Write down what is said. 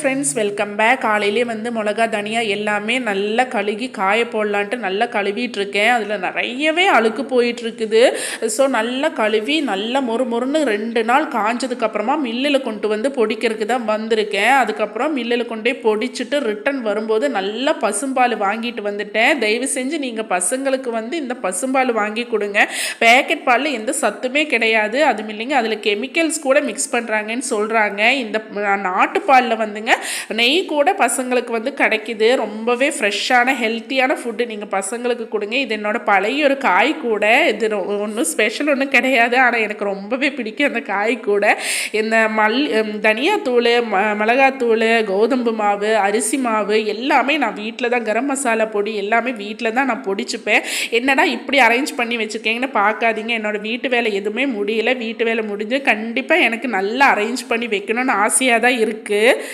Friends welcome back. காலையிலே வந்து மிளகா தனியா எல்லாமே நல்லா கழுகி காய போடலான்ட்டு நல்லா கழுவிட்டுருக்கேன். அதில் நிறையவே அழுக்கு போயிட்டுருக்குது. ஸோ நல்லா கழுவி நல்லா மொறுன்னு 2 நாள் காஞ்சதுக்கப்புறமா மில்லில் கொண்டு வந்து பொடிக்கிறதுக்கு தான் வந்திருக்கேன். அதுக்கப்புறம் மில்லில் கொண்டே பொடிச்சிட்டு ரிட்டன் வரும்போது நல்லா பசும்பால் வாங்கிட்டு வந்துட்டேன். தயவு செஞ்சு நீங்கள் பசங்களுக்கு வந்து இந்த பசும்பால் வாங்கி கொடுங்க. பேக்கெட் பாலில் எந்த சத்துமே கிடையாது. அதுவும் இல்லைங்க, அதில் கெமிக்கல்ஸ் கூட மிக்ஸ் பண்ணுறாங்கன்னு சொல்கிறாங்க. இந்த நாட்டுப்பாலில் வந்துங்க நெய் கூட பசங்களுக்கு வந்து கிடைக்குது. ரொம்பவே ஃப்ரெஷ்ஷான ஹெல்த்தியான ஃபுட்டு நீங்கள் பசங்களுக்கு கொடுங்க. இது என்னோட பழைய ஒரு காய் கூட. இது ஒன்றும் ஸ்பெஷல் ஒன்றும் கிடையாது, ஆனால் எனக்கு ரொம்பவே பிடிக்கும் அந்த காய் கூட. இந்த தனியாத்தூள், மிளகாத்தூள், கோதுமை மாவு, அரிசி மாவு எல்லாமே நான் வீட்டில் தான், கரம் மசாலா பொடி எல்லாமே வீட்டில் தான் நான் பொடிச்சுப்பேன். என்னடா இப்படி அரேஞ்ச் பண்ணி வச்சுருக்கீங்கன்னு பார்க்காதீங்க. என்னோடய வீட்டு வேலை எதுவுமே முடியல. வீட்டு வேலை முடிஞ்சு கண்டிப்பாக எனக்கு நல்லா அரேஞ்ச் பண்ணி வைக்கணும்னு ஆசையாக தான் இருக்குது.